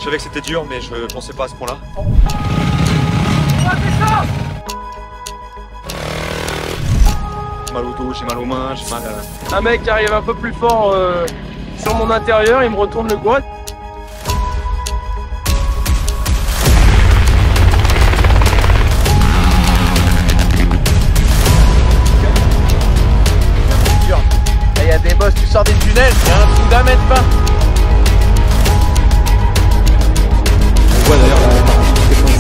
savais que c'était dur, mais je pensais pas à ce point-là. J'ai mal au dos, j'ai mal aux mains, j'ai mal à... Un mec qui arrive un peu plus fort sur mon intérieur, il me retourne le quad. Il y a des bosses, tu sors des tunnels, il y a un trou d'1 mètre 20. On voit d'ailleurs la partie,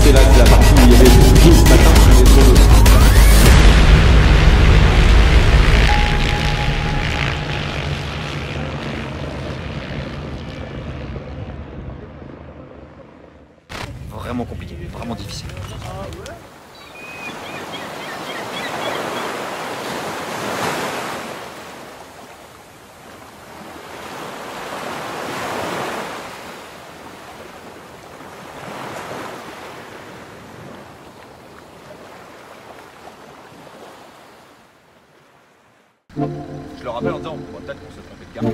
c'est là que la partie où il y avait le ski ce matin, il est sur le... Vraiment compliqué, vraiment difficile. Je le rappelle en disant, on peut peut-être qu'on se trompait de gare.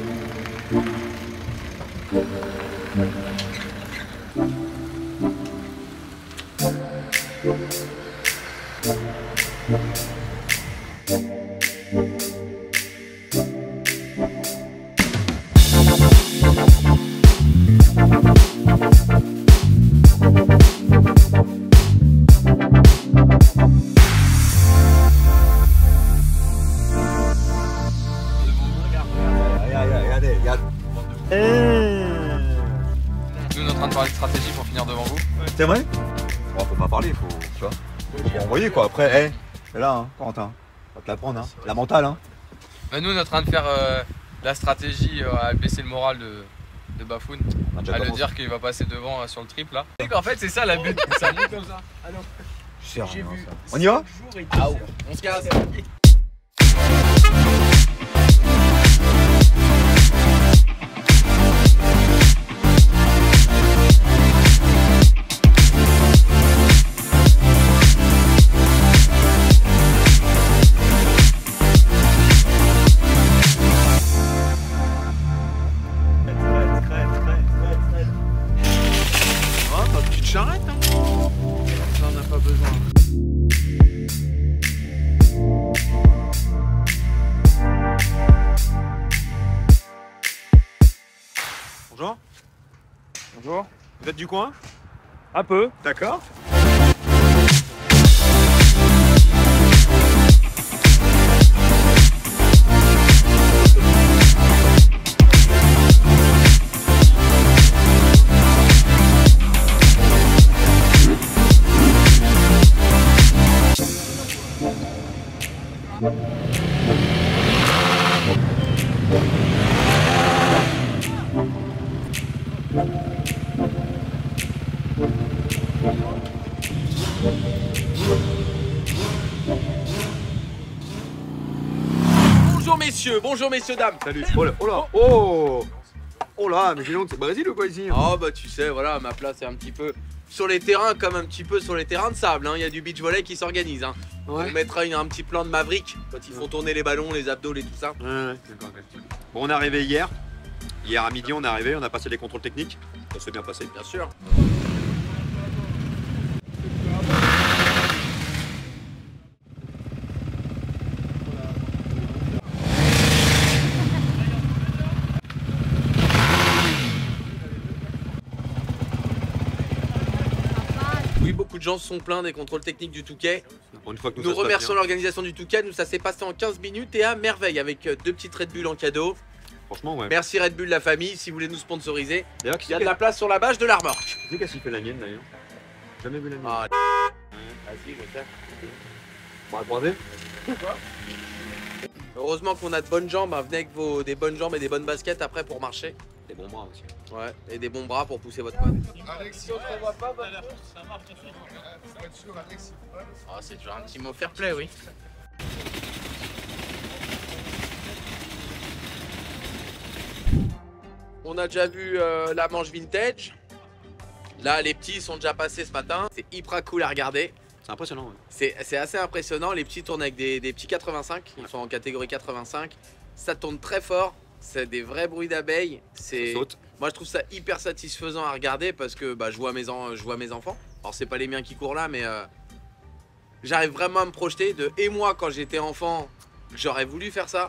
Nous, on est en train de parler de stratégie pour finir devant vous. C'est vrai? Bon, faut pas parler, faut, tu vois, faut envoyer quoi. Après, c'est là, hein, Corentin. Faut te la prendre, hein. La mentale, hein. Nous, on est en train de faire la stratégie à baisser le moral de Baffoun. À le dire qu'il va passer devant sur le triple là. En fait, c'est ça la but. Ça monte comme ça. Ah non. J'ai vu. On y va? On se casse. J'arrête, hein. Ça, on n'a pas besoin. Bonjour. Bonjour. Vous êtes du coin? Un peu. D'accord. Bonjour messieurs, dames. Salut. Oh là, oh là, oh, oh là, mais dis donc, c'est Brésil ou quoi ici? Oh bah tu sais, voilà, ma place est un petit peu sur les terrains comme un petit peu sur les terrains de sable. Il y a du beach volley qui s'organise. Ouais. On mettra un petit plan de Maverick quand ils font tourner les ballons, les abdos et tout ça. Ouais, d'accord. Bon, on est arrivé hier. Hier à midi, on est arrivé, on a passé les contrôles techniques. Ça s'est bien passé. Bien sûr. Oui, beaucoup de gens se sont plaints des contrôles techniques du Touquet. Une fois que Nous remercions l'organisation du Touquet. Nous, ça s'est passé en 15 minutes et à merveille avec 2 petites Red Bull en cadeau. Franchement, ouais. Merci Red Bull, la famille, si vous voulez nous sponsoriser. D'ailleurs, Il y a de la place sur la bâche de la remorque. Tu sais qu'est-ce qu'il fait la mienne d'ailleurs? Jamais vu la mienne. Ah, vas-y, je sais. On va croiser. Heureusement qu'on a de bonnes jambes. Venez avec des bonnes jambes et des bonnes baskets après pour marcher. Des bons bras aussi. Ouais, et des bons bras pour pousser votre quad. Alexis, on ne voit pas, Ah, c'est toujours un petit mot fair play, oui. On a déjà vu la manche vintage. Là, les petits sont déjà passés ce matin. C'est hyper cool à regarder. C'est impressionnant. Ouais. C'est assez impressionnant. Les petits tournent avec des petits 85. Ils sont en catégorie 85. Ça tourne très fort. c'est des vrais bruits d'abeilles. Moi je trouve ça hyper satisfaisant à regarder parce que bah, je vois mes enfants. Alors c'est pas les miens qui courent là, mais j'arrive vraiment à me projeter de et moi quand j'étais enfant, j'aurais voulu faire ça,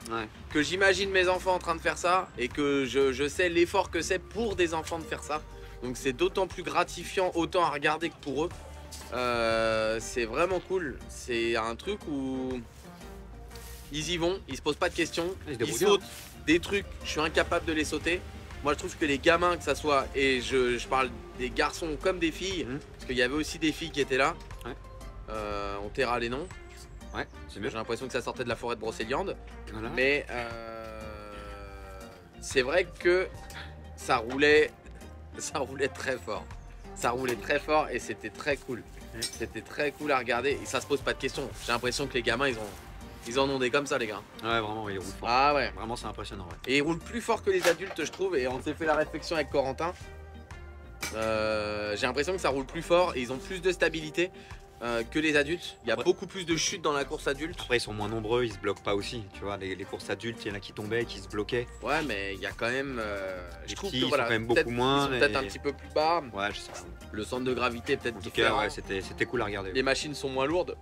que j'imagine mes enfants en train de faire ça et que je sais l'effort que c'est pour des enfants de faire ça. Donc c'est d'autant plus gratifiant autant à regarder que pour eux. C'est vraiment cool. C'est un truc où ils y vont, ils se posent pas de questions, ils sautent des trucs, je suis incapable de les sauter. Moi je trouve que les gamins, que ça soit, et je parle des garçons comme des filles, parce qu'il y avait aussi des filles qui étaient là, on taira les noms. Ouais, c'est bien. J'ai l'impression que ça sortait de la forêt de Brocéliande. Voilà. Mais c'est vrai que ça roulait très fort. Ça roulait très fort et c'était très cool. C'était très cool à regarder et ça se pose pas de questions. J'ai l'impression que les gamins, ils en ont des comme ça, les gars. Ouais, vraiment, ils roulent fort. Ah ouais. Vraiment, c'est impressionnant. Ouais. Et ils roulent plus fort que les adultes, je trouve. Et on s'est fait la réflexion avec Corentin. J'ai l'impression que ça roule plus fort et ils ont plus de stabilité que les adultes. Il y a beaucoup plus de chutes dans la course adulte. Après, ils sont moins nombreux, ils se bloquent pas aussi. Tu vois, les courses adultes, il y en a qui tombaient, qui se bloquaient. Ouais, mais il y a quand même. Je trouve que voilà, quand même beaucoup moins. Ils sont peut-être un petit peu plus bas. Ouais, je sais. Le centre de gravité peut-être différent. Ouais, c'était cool à regarder. Les machines sont moins lourdes.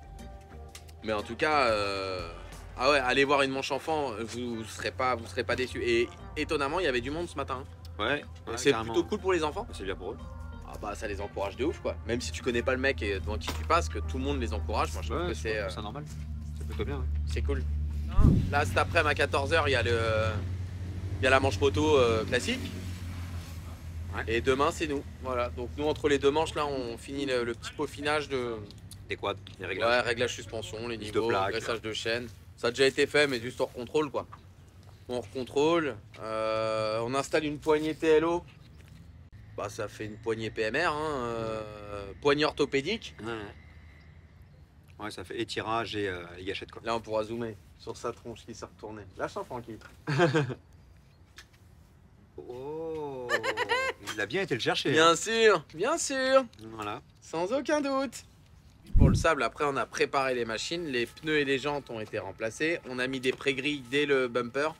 Mais en tout cas, ah ouais, allez voir une manche enfant, vous serez pas déçus. Et étonnamment, il y avait du monde ce matin. Ouais. C'est plutôt cool pour les enfants. C'est bien pour eux. Ah bah ça les encourage de ouf quoi. Même si tu connais pas le mec et devant qui tu passes, que tout le monde les encourage, moi je trouve que c'est normal. C'est plutôt bien. Ouais. C'est cool. Là cet après-midi à 14h, il y a la manche moto classique. Ouais. Et demain c'est nous. Voilà. Donc nous entre les deux manches là, on finit le petit peaufinage des quads, les réglages. Ouais, réglage suspension, les niveaux, dressage de chaîne. Ça a déjà été fait mais juste hors contrôle quoi. On recontrôle. On installe une poignée TLO. Bah, ça fait une poignée PMR, poignée orthopédique. Ouais, ça fait étirage et gâchette quoi. Là, on pourra zoomer sur sa tronche qui s'est retournée. Lâche-en tranquille. Oh, il a bien été le chercher. Bien sûr, bien sûr. Voilà. Sans aucun doute. Pour le sable, après, on a préparé les machines. Les pneus et les jantes ont été remplacés. On a mis des pré-grilles dès le bumper.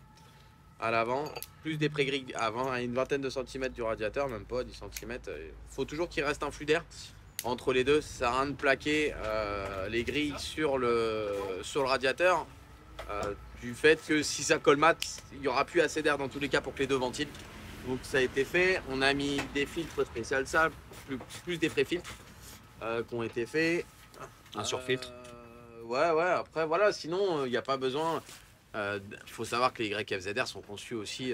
À l'avant, plus des pré-grilles avant, à une vingtaine de centimètres du radiateur, même pas 10 cm. Il faut toujours qu'il reste un flux d'air entre les deux. Ça sert à rien de plaquer les grilles sur le radiateur du fait que si ça colmate, il n'y aura plus assez d'air dans tous les cas pour que les deux ventilent. Donc ça a été fait. On a mis des filtres spécial sable, plus des pré-filtres qui ont été faits. Un surfiltre. Ouais, après voilà, sinon il n'y a pas besoin. Il faut savoir que les YFZR sont conçus aussi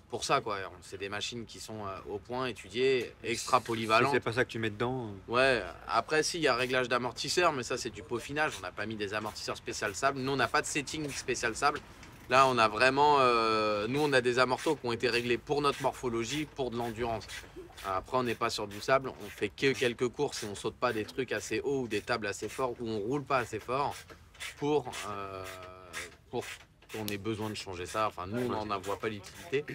pour ça quoi. C'est des machines qui sont au point, étudiées, extra polyvalentes. C'est pas ça que tu mets dedans. Ouais, après si il y a réglage d'amortisseurs, mais ça c'est du peaufinage, on n'a pas mis des amortisseurs spécial sable. Nous on n'a pas de setting spécial sable. Là on a vraiment, nous on a des amortos qui ont été réglés pour notre morphologie, pour de l'endurance. Après on n'est pas sur du sable, on fait que quelques courses et on saute pas des trucs assez hauts ou des tables assez forts ou on roule pas assez fort pour qu'on ait besoin de changer ça. Enfin, nous, on n'en voit pas l'utilité.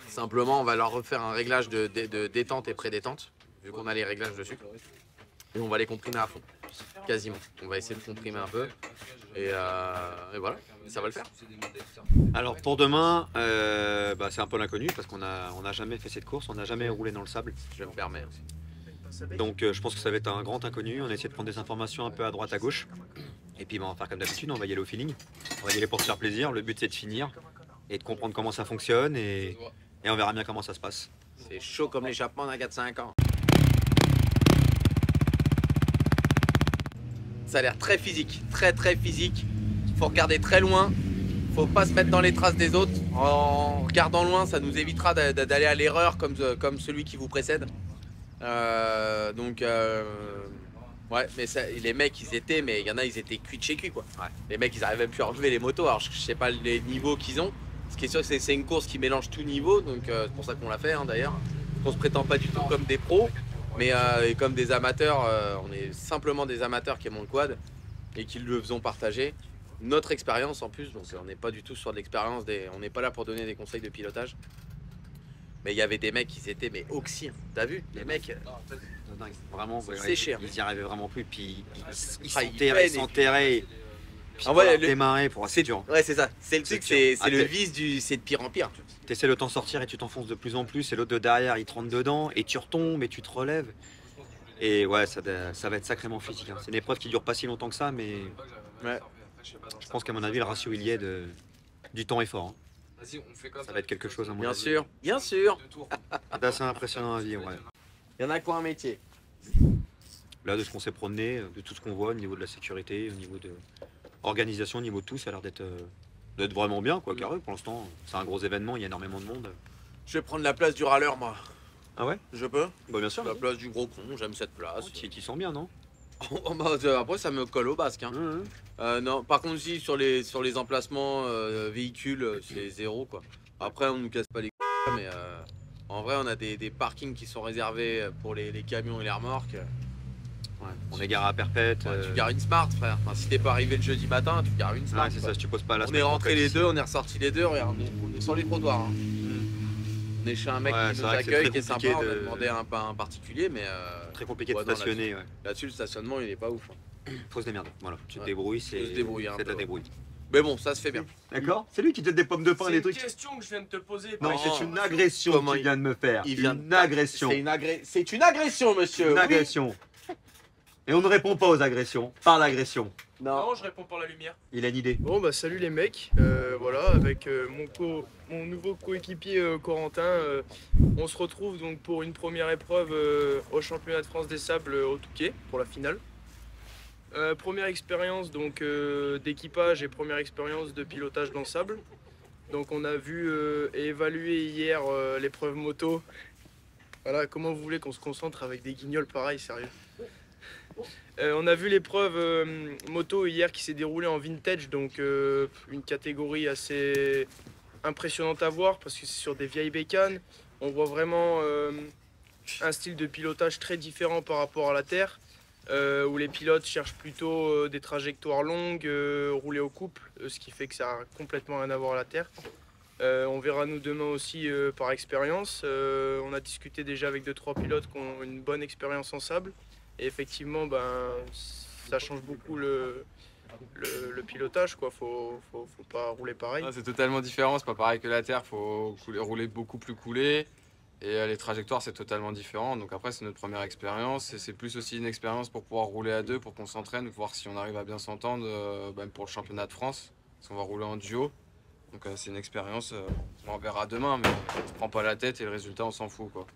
Simplement, on va leur refaire un réglage de détente et pré-détente, vu qu'on a les réglages dessus. Et on va les comprimer à fond, quasiment. On va essayer de comprimer un peu. Et voilà, ça va le faire. Alors, pour demain, c'est un peu l'inconnu, parce qu'on n'a jamais fait cette course, on n'a jamais roulé dans le sable. Je me permets. Donc, je pense que ça va être un grand inconnu. On essaie de prendre des informations un peu à droite, à gauche. Et puis on va faire comme d'habitude, on va y aller au feeling. On va y aller pour se faire plaisir. Le but c'est de finir et de comprendre comment ça fonctionne et on verra bien comment ça se passe. C'est chaud comme l'échappement d'un gars de 5 ans. Ça a l'air très physique, très physique. Faut regarder très loin. Faut pas se mettre dans les traces des autres. En regardant loin, ça nous évitera d'aller à l'erreur comme celui qui vous précède. Ouais, mais ça, les mecs, il y en a, ils étaient cuits de chez cuits, quoi. Ouais. Les mecs, ils arrivent même plus à relever les motos. Alors, je sais pas les niveaux qu'ils ont. Ce qui est sûr, c'est une course qui mélange tout niveau. Donc, c'est pour ça qu'on l'a fait, d'ailleurs. On se prétend pas du tout comme des pros, mais comme des amateurs. On est simplement des amateurs qui aiment le quad et qui le faisons partager. Notre expérience, en plus. Donc, on n'est pas du tout sur de l'expérience. On n'est pas là pour donner des conseils de pilotage. Mais il y avait des mecs qui étaient oxy. T'as vu? Les mecs. Vraiment, c'est cher. Ils y arrivaient vraiment plus. Puis ils s'enterraient. En vrai, démarrer pour c'est dur. Ouais, c'est ça. C'est le truc, c'est le vice c'est de pire en pire. T'essaies de t'en sortir et tu t'enfonces de plus en plus et l'autre de derrière il te rentre dedans et tu retombes et tu te relèves. Et ouais, ça va être sacrément physique. Hein. C'est une épreuve qui dure pas si longtemps que ça, mais ouais. Je pense qu'à mon avis le ratio il y est du temps est fort. Hein. Ça va être quelque chose à mon avis. Bien sûr. C'est assez impressionnant à vivre. Ouais. Il y en a quoi un métier. Là, de ce qu'on s'est promené, de tout ce qu'on voit au niveau de la sécurité, au niveau de l'organisation, au niveau de tout, ça a l'air d'être vraiment bien, quoi, carré. Pour l'instant, c'est un gros événement, il y a énormément de monde. Je vais prendre la place du râleur, moi. Ah ouais? Je peux? Bah bien sûr. La place du gros con, j'aime cette place. Oh, tu sens bien, non? Après, ça me colle au basque. Hein. Non, par contre, si sur les emplacements véhicules, c'est zéro, quoi. Après, on nous casse pas les couilles, mais en vrai, on a des parkings qui sont réservés pour les camions et les remorques. Ouais, on est garé à perpète. Ouais, tu gares une Smart, frère. Enfin, si t'es pas arrivé le jeudi matin, tu gares une Smart. Ouais, c'est ça, si tu poses pas la On est rentré les deux, on est ressorti les deux, regarde, on est sur les trottoirs. Hein. On est chez un mec qui nous accueille, qui est sympa, on a demandé un particulier, mais... très compliqué de stationner, ouais. Là-dessus, le stationnement, il est pas ouf. Hein. Faut se démerder, voilà. Tu te débrouilles, c'est ta débrouille. Mais bon, ça se fait bien. D'accord? C'est lui qui te donne des pommes de pain et des trucs. C'est une question que je viens de te poser. Non, c'est une agression qu'il vient de me faire. Une agression. C'est une agression, monsieur. Une agression. Et on ne répond pas aux agressions, par l'agression. Non, je réponds par la lumière. Il a une idée. Bon bah salut les mecs, voilà, avec mon nouveau coéquipier Corentin, on se retrouve donc pour une première épreuve au championnat de France des sables au Touquet pour la finale. Première expérience donc d'équipage et première expérience de pilotage dans le sable. Donc on a vu et évalué hier l'épreuve moto. Voilà, comment vous voulez qu'on se concentre avec des guignols pareils, sérieux. On a vu l'épreuve moto hier qui s'est déroulée en vintage, donc une catégorie assez impressionnante à voir parce que c'est sur des vieilles bécanes. On voit vraiment un style de pilotage très différent par rapport à la terre, où les pilotes cherchent plutôt des trajectoires longues, rouler au couple, ce qui fait que ça a complètement rien à voir à la terre. On verra nous demain aussi par expérience. On a discuté déjà avec 2-3 pilotes qui ont une bonne expérience en sable. Et effectivement, ben, ça change beaucoup le pilotage, quoi. Faut pas rouler pareil. C'est totalement différent, c'est pas pareil que la terre, faut rouler beaucoup plus coulé. Et les trajectoires, c'est totalement différent. Donc après, c'est notre première expérience. Et c'est plus aussi une expérience pour pouvoir rouler à deux, pour qu'on s'entraîne, voir si on arrive à bien s'entendre, même pour le championnat de France. Parce qu'on va rouler en duo. Donc c'est une expérience, on verra demain, mais on se prend pas la tête et le résultat, on s'en fout, quoi.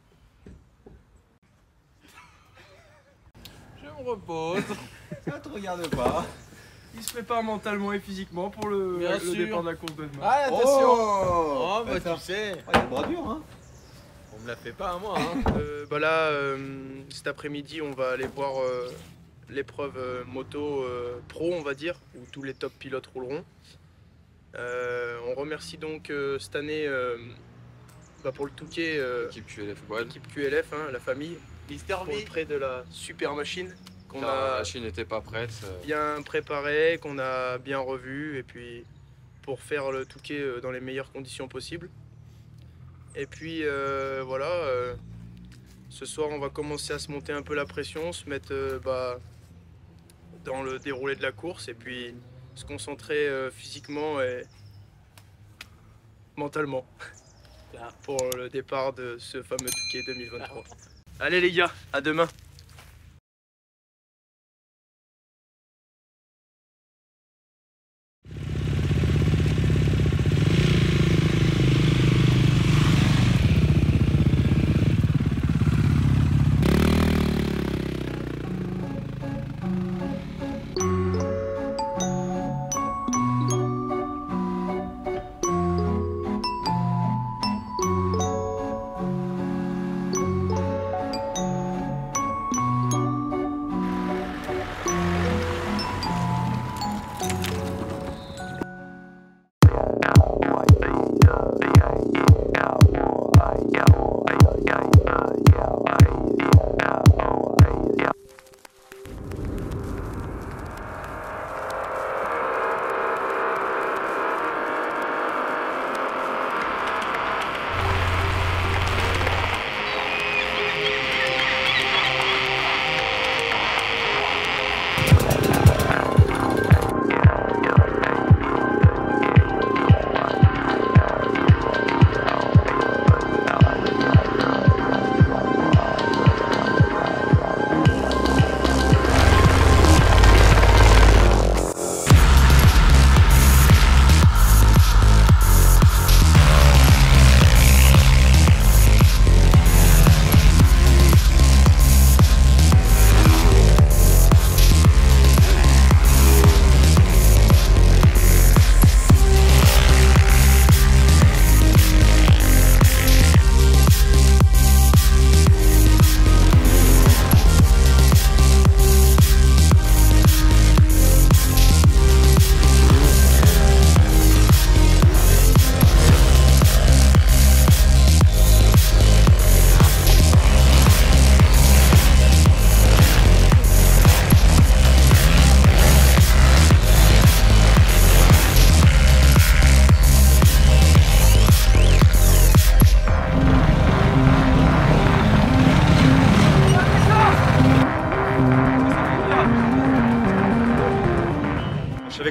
Je me repose. Ça te regarde pas. Il se prépare mentalement et physiquement pour le départ de la course de demain. Ah, attention. Oh, bah tu sais. Il y a le bras dur, hein. On me la fait pas à moi, hein. Bah là, cet après-midi, on va aller voir l'épreuve moto pro, on va dire, où tous les top pilotes rouleront. On remercie donc cette année pour le Touquet, Équipe QLF Quad. l'équipe QLF, hein, la famille, pour le prêt de la super machine qu'on La a machine n'était pas prête. bien préparée, qu'on a bien revue, et puis pour faire le Touquet dans les meilleures conditions possibles. Et puis voilà, ce soir on va commencer à se monter un peu la pression, se mettre dans le déroulé de la course et puis se concentrer physiquement et mentalement pour le départ de ce fameux Touquet 2023. Allez les gars, à demain!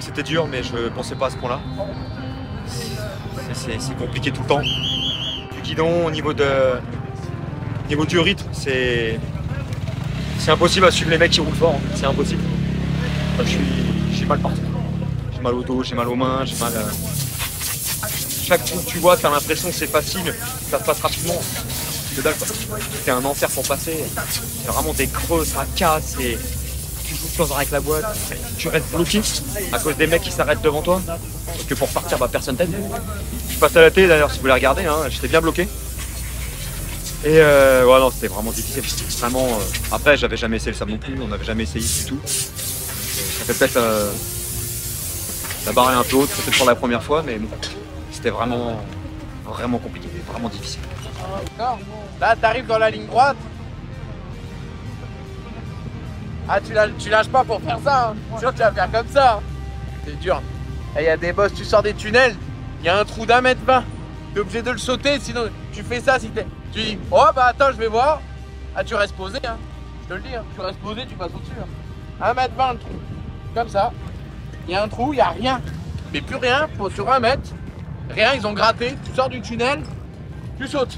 que c'était dur, mais je pensais pas à ce point-là. C'est compliqué tout le temps. Du guidon, au niveau du rythme, c'est impossible à suivre les mecs qui roulent fort. C'est impossible. J'ai mal partout. J'ai mal au dos, j'ai mal aux mains, j'ai mal. Chaque tour que tu vois, t'as l'impression que c'est facile, ça se passe rapidement. Que dalle quoi. C'est un enfer pour passer. C'est vraiment des creux, ça casse et tu joues sans arrêt avec la boîte. Tu restes bloqué à cause des mecs qui s'arrêtent devant toi. Parce que pour partir, bah, personne t'aide. Je passe à la télé d'ailleurs si vous voulez regarder, hein, j'étais bien bloqué. Et ouais, non, c'était vraiment difficile. Vraiment, après, j'avais jamais essayé le sable non plus, on n'avait jamais essayé du tout. Ça fait peut-être la barre est un peu haute, peut-être pour la première fois, mais bon, c'était vraiment compliqué, vraiment difficile. Là, t'arrives dans la ligne droite. Ah, tu lâches pas pour faire ça, hein. Je suis sûr que tu vas faire comme ça. C'est dur. Il y a des bosses, tu sors des tunnels, il y a un trou d'1,20 m. T'es obligé de le sauter, sinon tu fais ça si t'es. Tu dis, oh bah attends, je vais voir. Ah, tu restes posé, hein. Je te le dis, hein. Tu restes posé, tu passes au-dessus. Hein. 1,20 m le trou. Comme ça. Il y a un trou, il n'y a rien. Mais plus rien, sur 1 mètre. Rien, ils ont gratté. Tu sors du tunnel, tu sautes.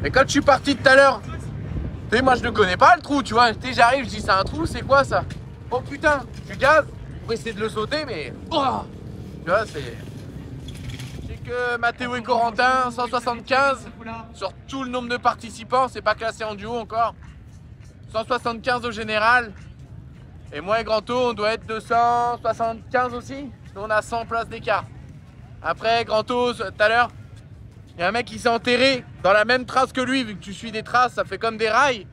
Et quand je suis parti tout à l'heure, tu sais, moi je ne connais pas le trou, tu vois. Tu sais, j'arrive, je dis, c'est un trou, c'est quoi ça? Oh putain, tu gazes pour essayer de le sauter, mais. Oh, tu vois, c'est. C'est que Mathéo et Corentin, 175 sur tout le nombre de participants, c'est pas classé en duo encore. 175 au général. Et moi et Granto, on doit être 275 aussi. On a 100 places d'écart. Après, Granto, tout à l'heure, il y a un mec qui s'est enterré dans la même trace que lui, vu que tu suis des traces, ça fait comme des rails.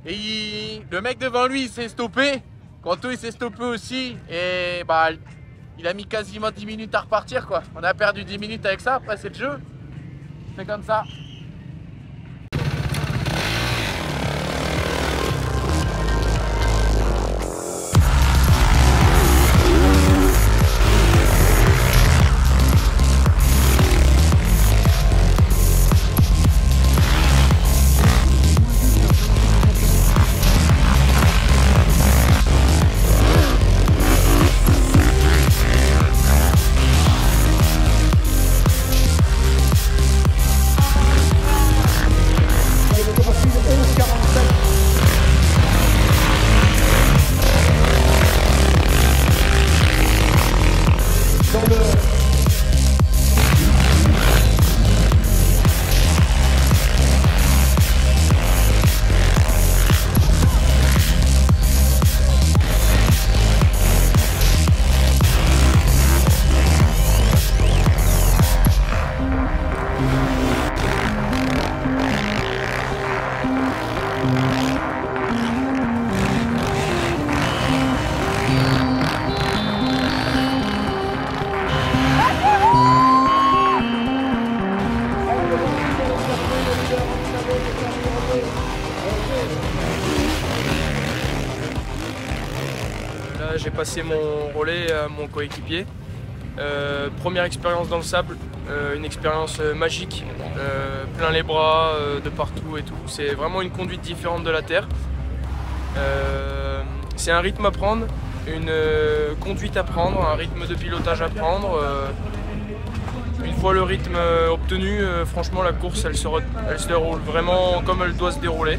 Et le mec devant lui, il s'est stoppé. Granto, il s'est stoppé aussi. Et bah, il a mis quasiment 10 minutes à repartir, quoi. On a perdu 10 minutes avec ça, après c'est le jeu. C'est comme ça. J'ai passé mon relais à mon coéquipier. Première expérience dans le sable, une expérience magique, plein les bras, de partout et tout. C'est vraiment une conduite différente de la terre. C'est un rythme à prendre, une conduite à prendre, un rythme de pilotage à prendre. Une fois le rythme obtenu, franchement la course elle se déroule vraiment comme elle doit se dérouler.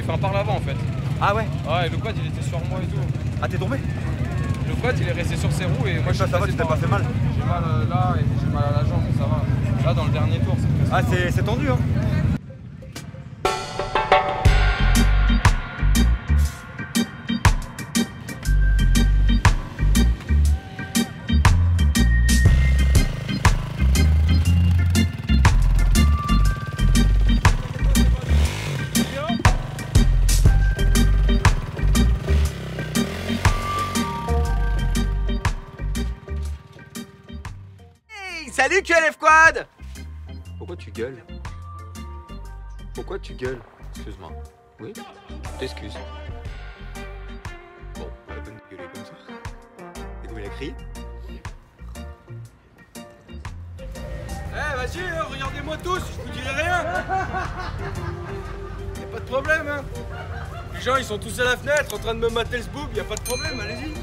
fait un par l'avant en fait. Ah ouais? Ouais, et le quad il était sur moi et tout. Ah, t'es tombé? Le quad il est resté sur ses roues et moi je suis Ça va, tu t'es pas fait mal? J'ai mal là et j'ai mal à la jambe, mais ça va. Là dans le dernier tour, c'est Ah, c'est tendu hein? Salut QLF Quad! Pourquoi tu gueules? Pourquoi tu gueules? Excuse-moi. Oui? T'excuses. Bon, pas la peine de gueuler comme ça. Et comme il a crié? Eh vas-y, regardez-moi tous, je vous dirai rien. Y'a pas de problème hein. Les gens ils sont tous à la fenêtre en train de me mater le sboob, y'a pas de problème, allez-y.